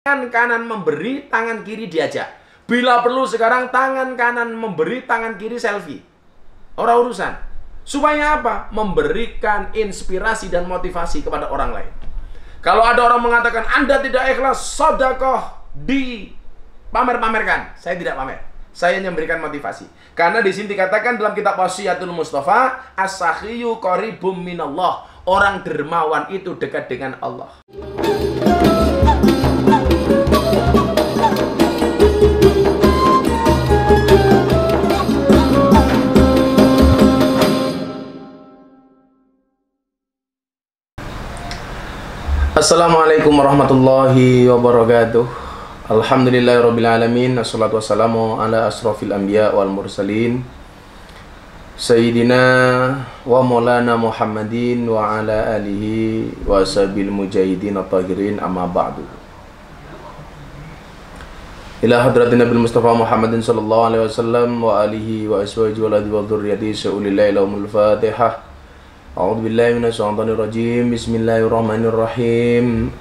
Tangan kanan memberi, tangan kiri diajak. Bila perlu sekarang tangan kanan memberi, tangan kiri selfie. Orang urusan. Supaya apa? Memberikan inspirasi dan motivasi kepada orang lain. Kalau ada orang mengatakan Anda tidak ikhlas sedekah di pamer-pamerkan, saya tidak pamer. Saya hanya memberikan motivasi. Karena di sini dikatakan dalam kitab Wasiyatul Mustafa, as-sakhiyu qaribum minallah. Orang dermawan itu dekat dengan Allah. Assalamualaikum warahmatullahi wabarakatuh. Alhamdulillahirrabbilalamin. Assalatu wassalamu ala asrafil anbiya wal mursalin Sayyidina wa maulana Muhammadin wa ala alihi wa ashabil mujahidin at-tahirin, amma ba'du. Ila hadratin Nabi Mustafa Muhammadin sallallahu alaihi wasallam wa alihi wa aswaji wa ladhi wa dhurriyati sa'ulillahi lahumul fatihah. A'udzu billahi minasyaitonir rajim. Bismillahirrahmanirrahim.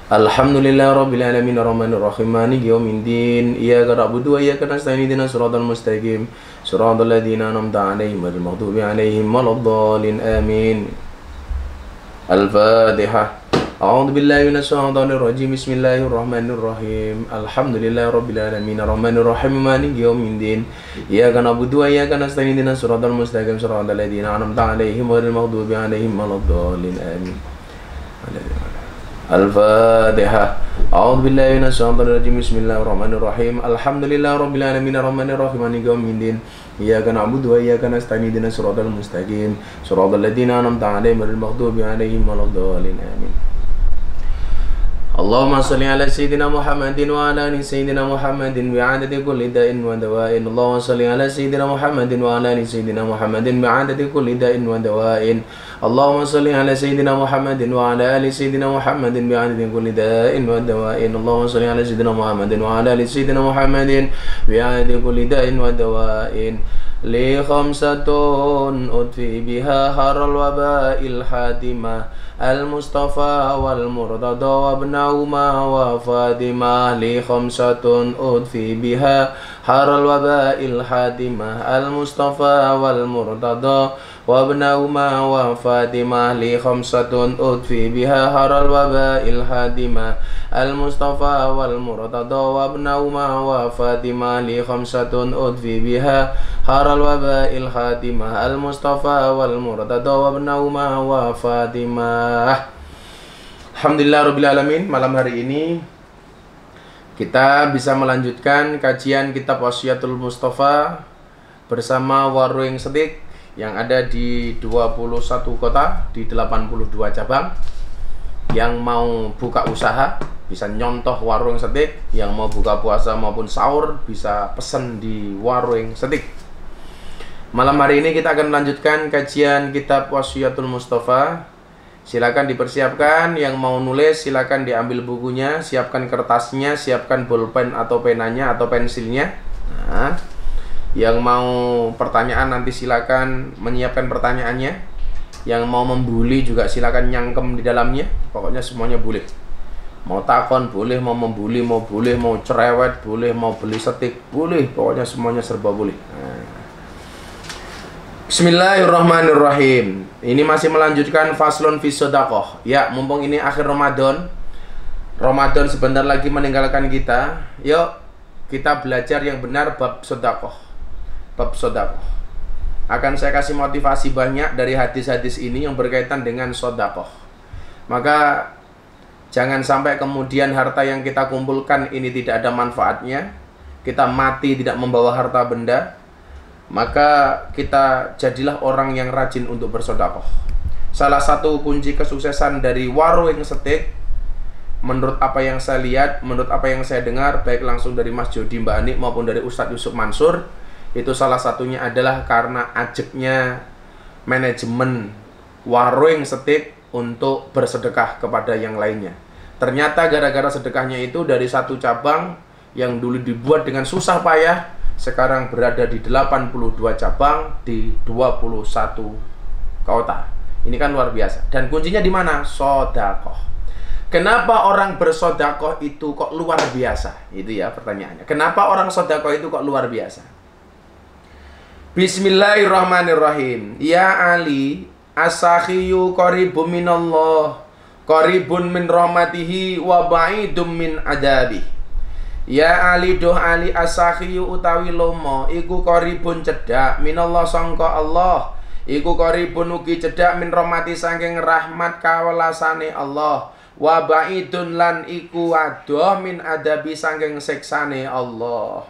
Alhamdulillahirabbil alamin arrahmanir rahim maliki yaumiddin. Iyyaka na'budu wa iyyaka nasta'in ihdinas siratal mustaqim. Siratal ladzina an'amta 'alaihim ghairil maghdubi 'alaihim waladdallin. Amin. Al-Fatihah. A'udzu billahi minasyaitonir rajim. Bismillahirrahmanirrahim. Alhamdulillahirabbil alamin arrahmanir rahim maliki yaumiddin. Iyyaka na'budu wa iyyaka nasta'in ihdinas siratal mustaqim. Siratal ladzina an'amta 'alaihim ghairil maghdubi 'alaihim waladdallin. Amin. Al-Fatihah. A'udzu billahi minasyaitonir rajim. Bismillahirrahmanirrahim. Alhamdulillahirabbil alamin arrahmanir rahim maliki yaumiddin. Iyyaka na'budu wa iyyaka nasta'in ihdinas siratal mustaqim. Siratal ladzina an'amta 'alaihim ghairil maghdubi 'alaihim waladdallin. Amin. Allahumma salli ala sayyidina Muhammadin wa ala ali sayyidina Muhammadin bi'adadi kulli da'in wa dawa'in. Allahumma salli ala sayyidina Muhammadin wa ala ali sayyidina Muhammadin bi'adadi kulli da'in wa dawa'in. Allahumma salli ala sayyidina Muhammadin wa ala ali sayyidina Muhammadin bi'adadi kulli da'in wa dawa'in. Allahumma salli ala sayyidina Muhammadin wa ala ali sayyidina Muhammadin bi'adadi kulli da'in wa dawa'in. Li khamsatun udfi biha haral waba'il hadimah al-Mustafa wal Murtada wa ibnahuma wa Fatimah. Li khamsatun udfi biha haral waba'il hadimah al-Mustafa wal Murtada wa ibnahuma wa Fatimah. Li khamsatun udfi biha haral waba'il hadimah al-Mustafa wal Murtada wa ibnahuma wa Fatimah. Li khamsatun udfi biha haral waba'il hadimah al-Mustafa wal Murtada wa ibnahuma wa Fatimah. Alhamdulillah rabbil alamin. Malam hari ini kita bisa melanjutkan kajian kitab Wasiyatul Mustafa bersama Warung Setik yang ada di 21 kota di 82 cabang. Yang mau buka usaha bisa nyontoh Warung Setik, yang mau buka puasa maupun sahur bisa pesen di Warung Setik. Malam hari ini kita akan melanjutkan kajian kitab Wasiyatul Mustafa. Silakan dipersiapkan, yang mau nulis silakan diambil bukunya, siapkan kertasnya, siapkan bolpen atau penanya atau pensilnya. Nah, yang mau pertanyaan nanti silakan menyiapkan pertanyaannya. Yang mau membuli juga silakan nyangkem di dalamnya. Pokoknya semuanya boleh. Mau takon boleh, mau membuli mau boleh, mau cerewet boleh, mau beli setik boleh. Pokoknya semuanya serba boleh. Nah. Bismillahirrahmanirrahim. Ini masih melanjutkan faslun fi shadaqah. Ya, mumpung ini akhir Ramadan. Ramadan sebentar lagi meninggalkan kita. Yuk, kita belajar yang benar bab sedekah. Bab sedekah. Akan saya kasih motivasi banyak dari hadis-hadis ini yang berkaitan dengan sedekah. Maka jangan sampai kemudian harta yang kita kumpulkan ini tidak ada manfaatnya. Kita mati tidak membawa harta benda. Maka kita jadilah orang yang rajin untuk bersedekah. Salah satu kunci kesuksesan dari Warung Setik, menurut apa yang saya lihat, menurut apa yang saya dengar, baik langsung dari Mas Jody Mbak Ani maupun dari Ustadz Yusuf Mansur, itu salah satunya adalah karena ajeknya manajemen Warung Setik untuk bersedekah kepada yang lainnya. Ternyata gara-gara sedekahnya itu dari satu cabang yang dulu dibuat dengan susah payah, sekarang berada di 82 cabang di 21 kota. Ini kan luar biasa. Dan kuncinya di mana? Sedekah. Kenapa orang bersodakoh itu kok luar biasa? Itu ya pertanyaannya. Kenapa orang sodakoh itu kok luar biasa? Bismillahirrahmanirrahim. Ya Ali, as-sakhiyu qaribun minallah, qaribun min rahmatihi wa ba'idum min adabi. Ya Ali, doh Ali, as-sakhiyu utawi lomo iku qaribun cedhak minallah sangka Allah. Iku qaribun ugi cedhak min rahmati saking rahmat kawelasane Allah. Wa ba'idun lan iku adoh min adabi saking siksane Allah.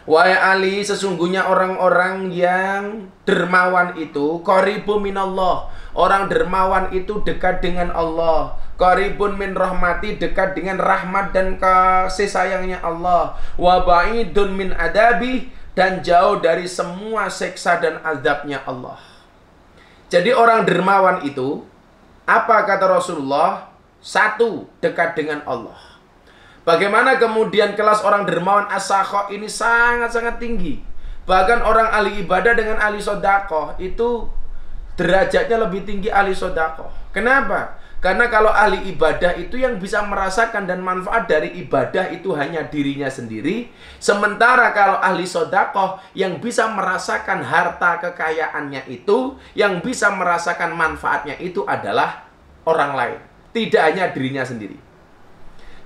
Wahai Ali, sesungguhnya orang-orang yang dermawan itu qaribun minallah. Orang dermawan itu dekat dengan Allah. Qaribun min rahmati, dekat dengan rahmat dan kasih sayangnya Allah. Wa ba'idun min adabi, dan jauh dari semua siksa dan azabnya Allah. Jadi orang dermawan itu, apa kata Rasulullah? Satu, dekat dengan Allah. Bagaimana kemudian kelas orang dermawan as-sakho ini sangat-sangat tinggi. Bahkan orang ahli ibadah dengan ahli sodakoh itu derajatnya lebih tinggi ahli sodakoh. Kenapa? Karena kalau ahli ibadah itu yang bisa merasakan dan manfaat dari ibadah itu hanya dirinya sendiri. Sementara kalau ahli sodakoh yang bisa merasakan harta kekayaannya itu, yang bisa merasakan manfaatnya itu adalah orang lain, tidak hanya dirinya sendiri.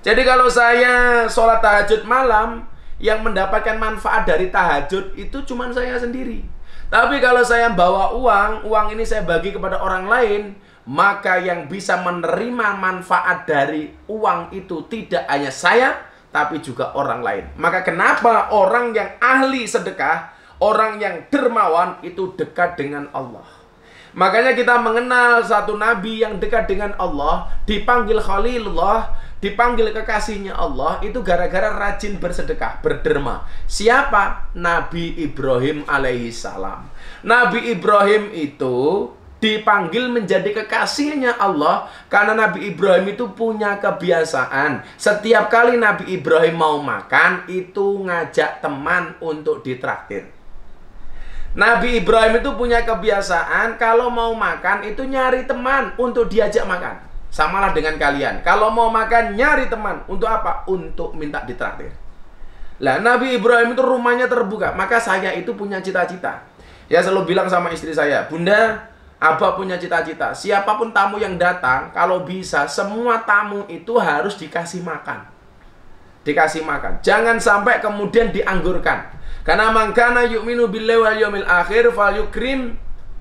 Jadi kalau saya sholat tahajud malam, yang mendapatkan manfaat dari tahajud itu cuma saya sendiri. Tapi kalau saya bawa uang ini saya bagi kepada orang lain, maka yang bisa menerima manfaat dari uang itu tidak hanya saya, tapi juga orang lain. Maka kenapa orang yang ahli sedekah, orang yang dermawan itu dekat dengan Allah. Makanya kita mengenal satu nabi yang dekat dengan Allah, dipanggil Khalilullah, dipanggil kekasihnya Allah, itu gara-gara rajin bersedekah, berderma. Siapa? Nabi Ibrahim alaihissalam. Nabi Ibrahim itu dipanggil menjadi kekasihnya Allah karena Nabi Ibrahim itu punya kebiasaan. Setiap kali Nabi Ibrahim mau makan, itu ngajak teman untuk ditraktir. Nabi Ibrahim itu punya kebiasaan kalau mau makan itu nyari teman untuk diajak makan. Samalah dengan kalian. Kalau mau makan nyari teman untuk apa? Untuk minta ditraktir. Lah Nabi Ibrahim itu rumahnya terbuka. Maka saya itu punya cita-cita. Ya selalu bilang sama istri saya, Bunda, Abah punya cita-cita. Siapapun tamu yang datang, kalau bisa semua tamu itu harus dikasih makan. Dikasih makan. Jangan sampai kemudian dianggurkan. Karena mangkana yu'minu billahi wal yawmil akhir falyukrim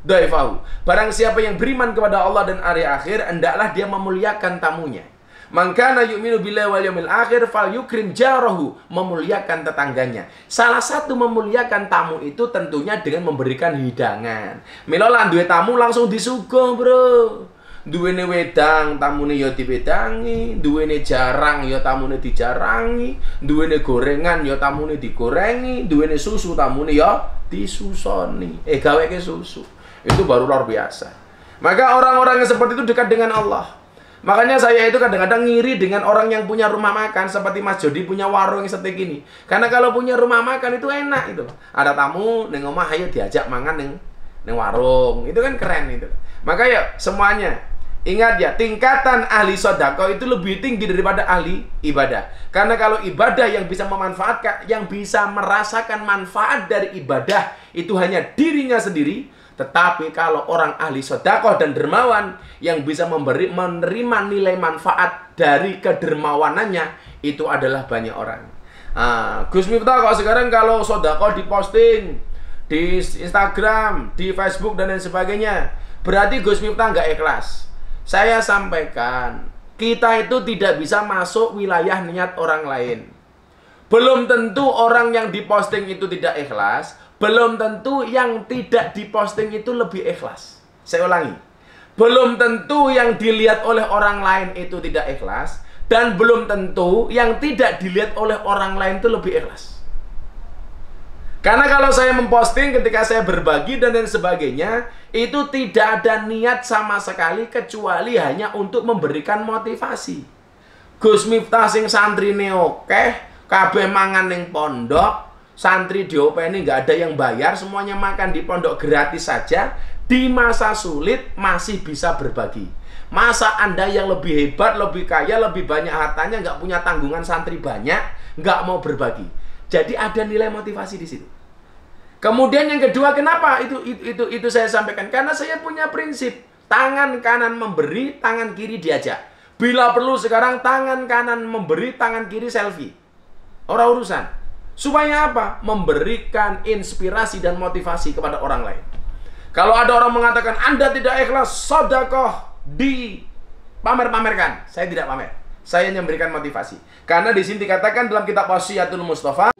dhaifahu. Barang siapa yang beriman kepada Allah dan hari akhir, hendaklah dia memuliakan tamunya. Mangkana yu'minu billahi wal yawmil akhir falyukrim jarahu, memuliakan tetangganya. Salah satu memuliakan tamu itu tentunya dengan memberikan hidangan. Mila lan duwe tamu langsung disuguh, Bro. Duwene wedang, tamune ya diwedangi, duwene jarang ya tamune dijarangi, duwene gorengan ya tamune digorengi, duwene susu tamune ya disusoni. Gaweke susu. Itu baru luar biasa. Maka orang-orang yang seperti itu dekat dengan Allah. Makanya saya itu kadang-kadang ngiri dengan orang yang punya rumah makan seperti Mas Jody punya warung yang seperti gini. Karena kalau punya rumah makan itu enak itu. Ada tamu ning omah ayo diajak mangan ning warung. Itu kan keren itu. Maka ya semuanya ingat ya, tingkatan ahli sedekah itu lebih tinggi daripada ahli ibadah. Karena kalau ibadah yang bisa memanfaatkan, yang bisa merasakan manfaat dari ibadah itu hanya dirinya sendiri. Tetapi kalau orang ahli sedekah dan dermawan yang bisa menerima nilai manfaat dari kedermawanannya, itu adalah banyak orang. Gus Miftah kok sekarang kalau sedekah diposting di Instagram, di Facebook dan lain sebagainya, berarti Gus Miftah nggak ikhlas. Saya sampaikan, kita itu tidak bisa masuk wilayah niat orang lain. Belum tentu orang yang diposting itu tidak ikhlas. Belum tentu yang tidak diposting itu lebih ikhlas. Saya ulangi. Belum tentu yang dilihat oleh orang lain itu tidak ikhlas. Dan belum tentu yang tidak dilihat oleh orang lain itu lebih ikhlas. Karena kalau saya memposting ketika saya berbagi dan lain sebagainya, itu tidak ada niat sama sekali kecuali hanya untuk memberikan motivasi. Gus Miftah sing santrine oke, kabeh mangan ning pondok, santri diopeni nggak ada yang bayar, semuanya makan di pondok gratis saja. Di masa sulit masih bisa berbagi. Masa Anda yang lebih hebat, lebih kaya, lebih banyak hartanya, nggak punya tanggungan santri banyak, nggak mau berbagi. Jadi ada nilai motivasi di situ. Kemudian yang kedua, kenapa itu saya sampaikan? Karena saya punya prinsip, tangan kanan memberi, tangan kiri diajak. Bila perlu sekarang tangan kanan memberi, tangan kiri selfie. Orang urusan. Supaya apa? Memberikan inspirasi dan motivasi kepada orang lain. Kalau ada orang mengatakan Anda tidak ikhlas, sedekah dipamer-pamerkan. Saya tidak pamer. Saya hanya memberikan motivasi. Karena di sini dikatakan dalam kitab Wasiyatul Mustafa,